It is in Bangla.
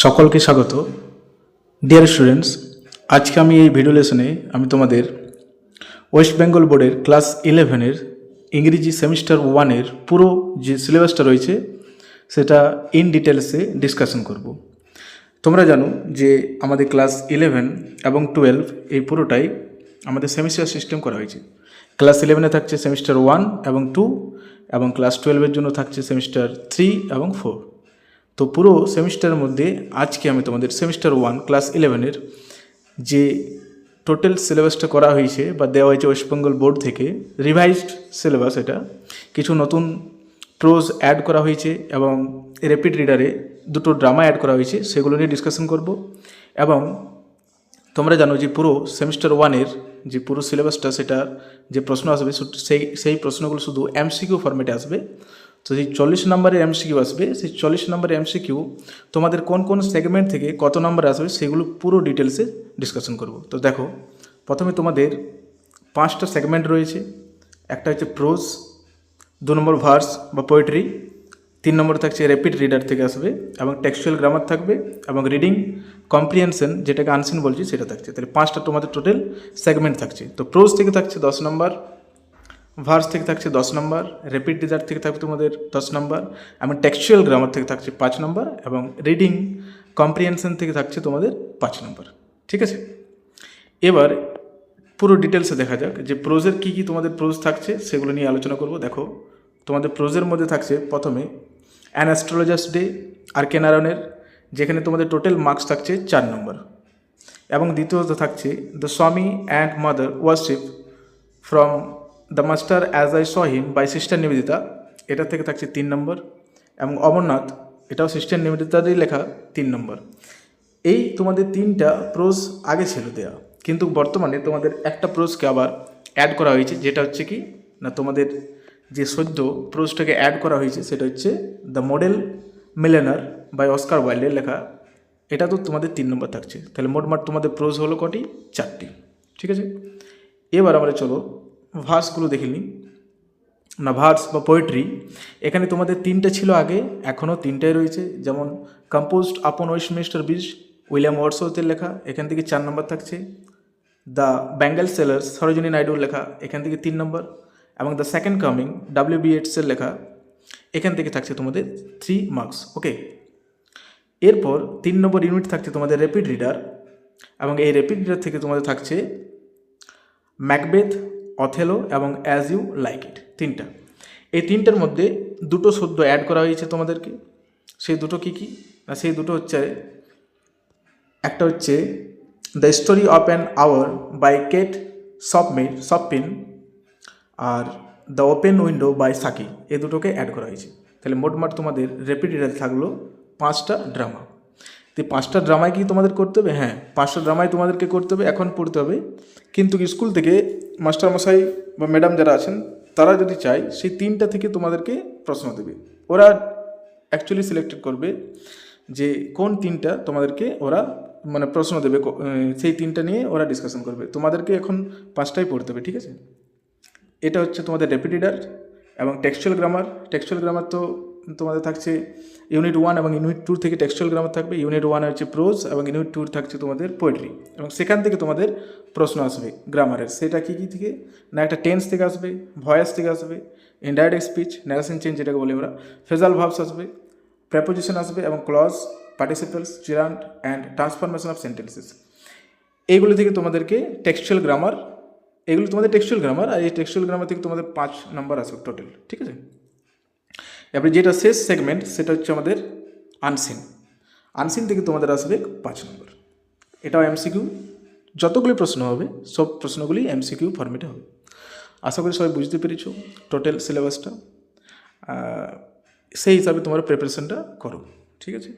সকলকে স্বাগত। ডিয়ার স্টুডেন্টস, আজকে আমি এই ভিডিও লেসনে আমি তোমাদের ওয়েস্ট বেঙ্গল বোর্ডের ক্লাস 11-এর ইংরেজি সেমিস্টার 1-এর পুরো যে সিলেবাসটা রয়েছে সেটা ইন ডিটেলসে ডিসকাশন করব। তোমরা জানো যে আমাদের ক্লাস 11 এবং 12 এই পুরোটাই আমাদের সেমিস্টার সিস্টেম করা হয়েছে। ক্লাস 11-এ থাকছে সেমিস্টার 1 এবং 2, এবং ক্লাস 12-এর জন্য থাকছে সেমিস্টার 3 এবং 4। তো পুরো সেমিস্টারের মধ্যে আজকে আমি তোমাদের সেমিস্টার 1 ক্লাস 11-এর যে টোটাল সিলেবাসটা করা হয়েছে বা দেওয়া হয়েছে ওয়েস্ট বেঙ্গল বোর্ড থেকে, রিভাইজড সিলেবাস, এটা কিছু নতুন প্রোজ অ্যাড করা হয়েছে এবং র্যাপিড রিডারে দুটো ড্রামা অ্যাড করা হয়েছে, সেগুলো নিয়ে ডিসকাশন করব। এবং তোমরা জানো যে পুরো সেমিস্টার 1-এর যে পুরো সিলেবাসটা, সেটার যে প্রশ্ন আসবে সেই প্রশ্নগুলো শুধু এমসিকিউ ফরম্যাটে আসবে। তো সেই 40 নম্বরের এমসিকিউ আসবে, সেই 40 নম্বরের এমসিকিউ তোমাদের কোন কোন সেগমেন্ট থেকে কত নম্বর আসবে সেগুলো পুরো ডিটেলসে ডিসকাশন করব। তো দেখো, প্রথমে তোমাদের 5টা সেগমেন্ট রয়েছে। একটা হচ্ছে প্রোজ, 2 নম্বর ভার্স বা পোয়েট্রি, 3 নম্বর থাকছে র্যাপিড রিডার থেকে আসবে এবং টেক্সচুয়াল গ্রামার থাকবে, এবং রিডিং কম্প্রিহেনশন যেটাকে আনসিন বলছি সেটা থাকছে। তাহলে 5টা তোমাদের টোটাল সেগমেন্ট থাকছে। তো প্রোজ থেকে থাকছে 10 নম্বর, ভার্স থেকে থাকছে 10 নম্বর, র্যাপিড রিডার থেকে থাকবে তোমাদের 10 নম্বর, এবং টেক্সচুয়াল গ্রামার থেকে থাকছে 5 নম্বর, এবং রিডিং কম্প্রিহেনশন থেকে থাকছে তোমাদের 5 নম্বর। ঠিক আছে, এবার পুরো ডিটেলসে দেখা যাক যে প্রোজের কী কী তোমাদের প্রোজ থাকছে সেগুলো নিয়ে আলোচনা করব। দেখো, তোমাদের প্রোজের মধ্যে থাকছে প্রথমে অ্যান অ্যাস্ট্রোলজার্স ডে আরকেনারনের, যেখানে তোমাদের টোটাল মার্কস থাকছে 4 নম্বর, এবং দ্বিতীয়ত থাকছে the Swami and mother worship from the master as I saw him by sister Nivedita, এটা থেকে থাকছে 3 নম্বর, এবং অমরনাথ, এটাও সিস্টার নিবেদিতারই লেখা, 3 নম্বর। এই তোমাদের 3টা প্রোজ আগে ছিল দেয়া, কিন্তু বর্তমানে তোমাদের একটা প্রোজকে আবার অ্যাড করা হয়েছে, যেটা হচ্ছে কি না, তোমাদের যে সদ্য প্রোজটাকে অ্যাড করা হয়েছে সেটা হচ্ছে দ্য মডেল মিলেনার বাই অস্কার ওয়াইল্ডের লেখা, এটা তো তোমাদের 3 নম্বর থাকছে। তাহলে মোটমাট তোমাদের প্রোজ হলো কটি? 4টি। ঠিক আছে, এবার আমরা চলো ভার্সগুলো দেখে নিই। না, ভার্স বা পোয়েট্রি, এখানে তোমাদের 3টা ছিল আগে, এখনও 3টাই রয়েছে। যেমন কম্পোজড আপন ওয়েস্টমিনিস্টার ব্রিজ, উইলিয়াম ওয়ার্ডসওয়ার্থের লেখা, এখান থেকে 4 নম্বর থাকছে। দ্য বেঙ্গল সেলার্স, সরোজিনী নাইডুর লেখা, এখান থেকে 3 নম্বর, এবং দ্য সেকেন্ড কামিং, ডব্লিউ.বি. ইয়েটসের লেখা, এখান থেকে থাকছে তোমাদের 3 মার্কস। ওকে, এরপর 3 নম্বর ইউনিট থাকছে তোমাদের র্যাপিড রিডার, এবং এই র্যাপিড রিডার থেকে তোমাদের থাকছে ম্যাকবেথ, অথেলো এবং অ্যাজ ইউ লাইক ইট, 3টা। এই 3টার মধ্যে দুটো সদ্য অ্যাড করা হয়েছে তোমাদেরকে। সেই দুটো কী কী না, সেই দুটো হচ্ছে, একটা হচ্ছে the Story of an Hour by Kate Chopin, আর the Open Window by Saki, এই দুটোকে অ্যাড করা হয়েছে। তাহলে মোটমাট তোমাদের র্যাপিড রিডার থাকলো 5টা ড্রামা। তো 5টা ড্রামায় কি তোমাদের করতে হবে? হ্যাঁ, 5টা ড্রামায় তোমাদেরকে করতে হবে, এখন পড়তে হবে। কিন্তু স্কুল থেকে মাস্টারমশাই বা ম্যাডাম যারা আছেন তারা যদি চায়, সেই 3টা থেকে তোমাদেরকে প্রশ্ন দেবে। ওরা অ্যাকচুয়ালি সিলেক্টেড করবে যে কোন 3টা তোমাদেরকে ওরা মানে প্রশ্ন দেবে, সেই 3টা নিয়ে ওরা ডিসকাশন করবে। তোমাদেরকে এখন 5টাই পড়তে হবে। ঠিক আছে, এটা হচ্ছে তোমাদের র্যাপিড রিডার এবং টেক্সচুয়াল গ্রামার। টেক্সচুয়াল গ্রামার তো তোমাদের থাকছে ইউনিট 1 এবং ইউনিট 2 থেকে টেক্সচুয়াল গ্রামার থাকবে। ইউনিট 1 হচ্ছে প্রোজ এবং ইউনিট 2 থাকছে তোমাদের পোয়েট্রি, এবং সেখান থেকে তোমাদের প্রশ্ন আসবে গ্রামারের। সেটা কী কী থেকে না, একটা টেন্স থেকে আসবে, ভয়েস থেকে আসবে, ইনডাইরেক্ট স্পিচ, ন্যারেশন চেঞ্জ যেটাকে বলি আমরা, ফ্রেজাল ভার্বস আসবে, প্রেপোজিশন আসবে, এবং clause, participles, gerund and transformation of sentences. এইগুলো থেকে তোমাদেরকে টেক্সচুয়াল গ্রামার, এগুলো তোমাদের টেক্সচুয়াল গ্রামার, আর এই টেক্সচুয়াল গ্রামার থেকে তোমাদের 5 নম্বর আসবে টোটাল। ঠিক আছে, এবারে যেটা শেষ সেগমেন্ট সেটা হচ্ছে আমাদের আনসিন থেকে তোমাদের আসবে 5 নম্বর। এটাও এমসিকিউ, যতগুলি প্রশ্ন হবে সব প্রশ্নগুলি এমসিকিউ ফর্মেটে হবে। আশা করি সবাই বুঝতে পেরেছো টোটাল সিলেবাসটা। সেই হিসাবে তোমরা প্রিপারেশনটা করো। ঠিক আছে।